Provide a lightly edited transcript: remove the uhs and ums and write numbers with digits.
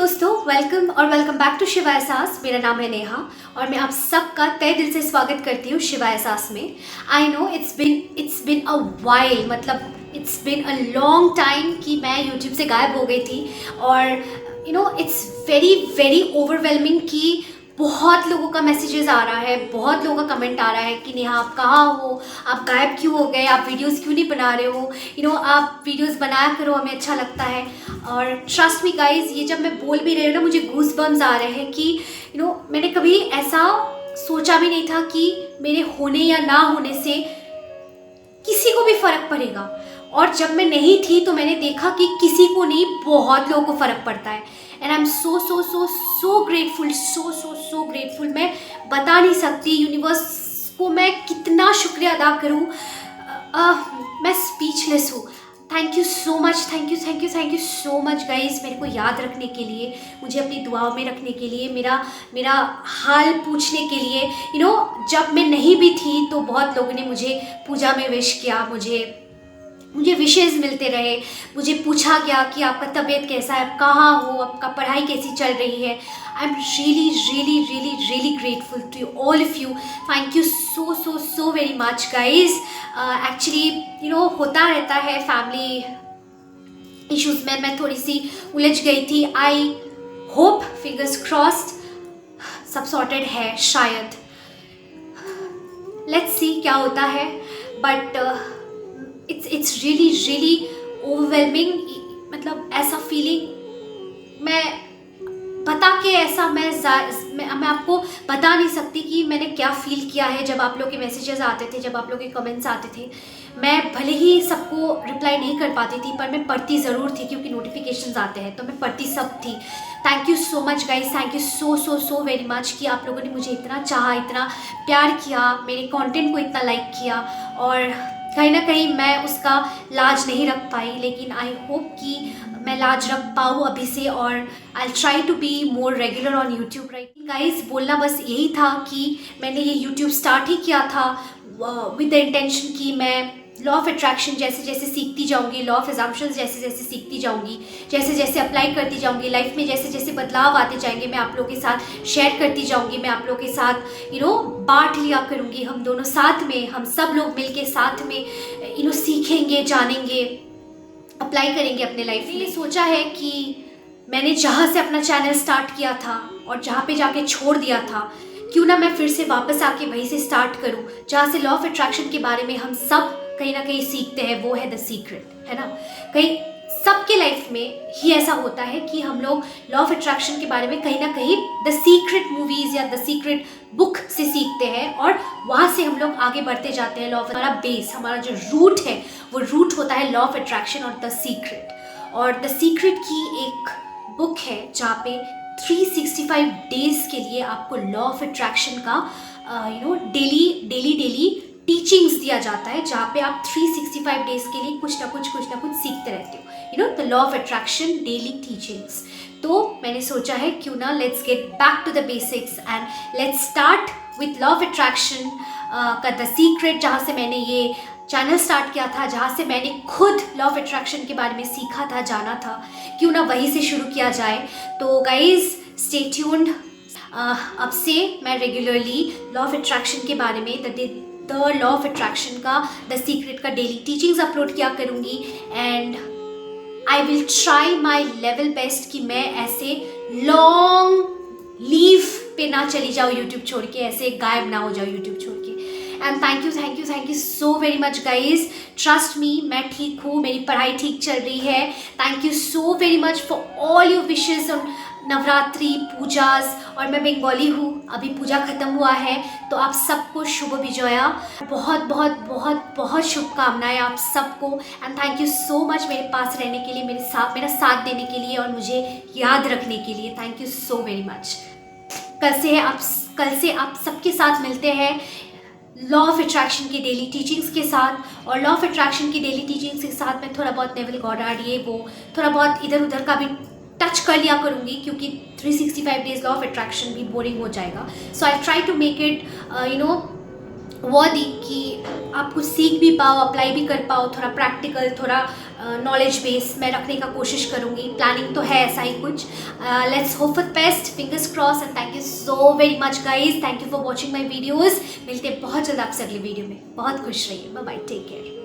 दोस्तों, welcome back to Shiva एहसास। मेरा नाम है नेहा और मैं आप सबका तहे दिल से स्वागत करती हूँ शिवा एहसास में। I know it's been a while, मतलब it's been a long time कि मैं यूट्यूब से गायब हो गई थी। और इट्स वेरी वेरी ओवरवेलमिंग कि बहुत लोगों का मैसेजेस आ रहा है, बहुत लोगों का कमेंट आ रहा है कि नेहा आप कहाँ हो, आप गायब क्यों हो गए, आप वीडियोस क्यों नहीं बना रहे हो, आप वीडियोस बनाया करो, हमें अच्छा लगता है। और ट्रस्ट मी गाइज, ये जब मैं बोल भी रही हूँ ना, मुझे गूज बम्स आ रहे हैं कि मैंने कभी ऐसा सोचा भी नहीं था कि मेरे होने या ना होने से किसी को भी फर्क पड़ेगा। और जब मैं नहीं थी तो मैंने देखा कि किसी को नहीं, बहुत लोगों को फर्क पड़ता है। And I am so so so so grateful, so grateful. मैं बता नहीं सकती यूनिवर्स को मैं कितना शुक्रिया अदा करूँ। मैं स्पीचलेस हूँ। Thank you so much, thank you so much guys, मेरे को याद रखने के लिए, मुझे अपनी दुआओं में रखने के लिए, मेरा हाल पूछने के लिए। जब मैं नहीं भी थी तो बहुत लोगों ने मुझे पूजा में विश किया, मुझे विशेज़ मिलते रहे, मुझे पूछा गया कि आपका तबीयत कैसा है, आप कहाँ हो, आपका पढ़ाई कैसी चल रही है। I am really grateful to all of you. Thank you so very much guys. Actually होता रहता है फैमिली इश्यूज़ में, मैं थोड़ी सी उलझ गई थी। आई होप, फिंगर्स क्रॉस्ड, सब सॉर्टेड है शायद। लेट्स सी क्या होता है। But it's really overwhelming. मतलब ऐसा फीलिंग मैं बता के ऐसा मैं आपको बता नहीं सकती कि मैंने क्या फ़ील किया है जब आप लोग के मैसेजेस आते थे, जब आप लोग के कमेंट्स आते थे। मैं भले ही सबको रिप्लाई नहीं कर पाती थी, पर मैं पढ़ती ज़रूर थी क्योंकि नोटिफिकेशंस आते हैं, तो मैं पढ़ती सब थी। Thank you so much guys, thank you so very much कि आप लोगों ने मुझे इतना चाहा, इतना प्यार किया, मेरे कंटेंट को इतना लाइक किया। और कहीं ना कहीं मैं उसका लाज नहीं रख पाई, लेकिन आई होप कि मैं लाज रख पाऊँ अभी से। और I try to be more regular on YouTube. Right guys, बोलना बस यही था कि मैंने ये यूट्यूब स्टार्ट ही किया था विद द इंटेंशन कि मैं लॉ ऑफ अट्रैक्शन जैसे जैसे सीखती जाऊंगी, लॉ ऑफ अजम्पशंस जैसे जैसे सीखती जाऊंगी, जैसे जैसे अप्लाई करती जाऊंगी, लाइफ में जैसे जैसे बदलाव आते जाएंगे, मैं आप लोगों के साथ शेयर करती जाऊंगी, मैं आप लोगों के साथ बांट लिया करूंगी। हम दोनों साथ में, हम सब लोग मिलके साथ में सीखेंगे, जानेंगे, अप्लाई करेंगे अपने लाइफ में। ये सोचा है कि मैंने जहाँ से अपना चैनल स्टार्ट किया था और जहाँ पे जाके छोड़ दिया था, क्यों ना मैं फिर से वापस आके वहीं से स्टार्ट करूँ, जहाँ से लॉ ऑफ अट्रैक्शन के बारे में हम सब कहीं ना कहीं सीखते हैं। वो है द सीक्रेट, है ना। कहीं सबके लाइफ में ही ऐसा होता है कि हम लोग लॉ ऑफ अट्रैक्शन के बारे में कहीं ना कहीं द सीक्रेट मूवीज़ या द सीक्रेट बुक से सीखते हैं, और वहाँ से हम लोग आगे बढ़ते जाते हैं। लॉ ऑफ, हमारा बेस, हमारा जो रूट है, वो रूट होता है लॉ ऑफ अट्रैक्शन और द सीक्रेट। और द सीक्रेट की एक बुक है जहाँ पे 365 डेज के लिए आपको लॉ ऑफ अट्रैक्शन का डेली टीचिंग्स दिया जाता है, जहाँ पे आप 365 डेज के लिए कुछ ना कुछ सीखते रहते हो। The law of attraction daily teachings. तो मैंने सोचा है क्यों ना let's get back to the basics and let's start with law of attraction का द सीक्रेट, जहाँ से मैंने ये चैनल स्टार्ट किया था, जहाँ से मैंने खुद लॉ ऑफ अट्रैक्शन के बारे में सीखा था, जाना था। क्यों ना वहीं से शुरू किया जाए। तो गाइज स्टे ट्यून्ड। अब से मैं रेगुलरली लॉ ऑफ अट्रैक्शन के बारे में, द लॉ ऑफ अट्रैक्शन का, द सीक्रेट का डेली टीचिंग्स अपलोड किया करूँगी। And I will try my level best कि मैं ऐसे लॉन्ग लीव पे ना चली जाऊँ यूट्यूब छोड़ के, ऐसे गायब ना हो जाऊँ यूट्यूब छोड़ के। And thank you so very much guys. Trust me, मैं ठीक हूँ, मेरी पढ़ाई ठीक चल रही है। Thank you so very much for all your wishes on Navratri Pooja's. और मैं बंगाली हूँ, अभी पूजा ख़त्म हुआ है, तो आप सबको शुभ विजया, बहुत बहुत बहुत बहुत शुभकामनाएं आप सबको। And thank you so much मेरे पास रहने के लिए, मेरा साथ देने के लिए और मुझे याद रखने के लिए। Thank you so very much. कल से आप सबके साथ मिलते हैं लॉ ऑफ अट्रैक्शन की डेली टीचिंग्स के साथ। और लॉ ऑफ अट्रैक्शन की डेली टीचिंग्स के साथ मैं थोड़ा बहुत नेविल गॉडार्ड, ये वो थोड़ा बहुत इधर उधर का भी टच कर लिया करूँगी, क्योंकि 365 डेज लॉ ऑफ अट्रैक्शन भी बोरिंग हो जाएगा। So I try to make it worthy कि आप कुछ सीख भी पाओ, अप्लाई भी कर पाओ, थोड़ा प्रैक्टिकल, थोड़ा नॉलेज बेस मैं रखने का कोशिश करूँगी। प्लानिंग तो है ऐसा ही कुछ। Let's hope for best, fingers cross, and thank you so very much guys, thank you for watching my videos. मिलते हैं बहुत जल्द आपसे अगली वीडियो में। बहुत खुश रहिए, बाय बाय, टेक केयर।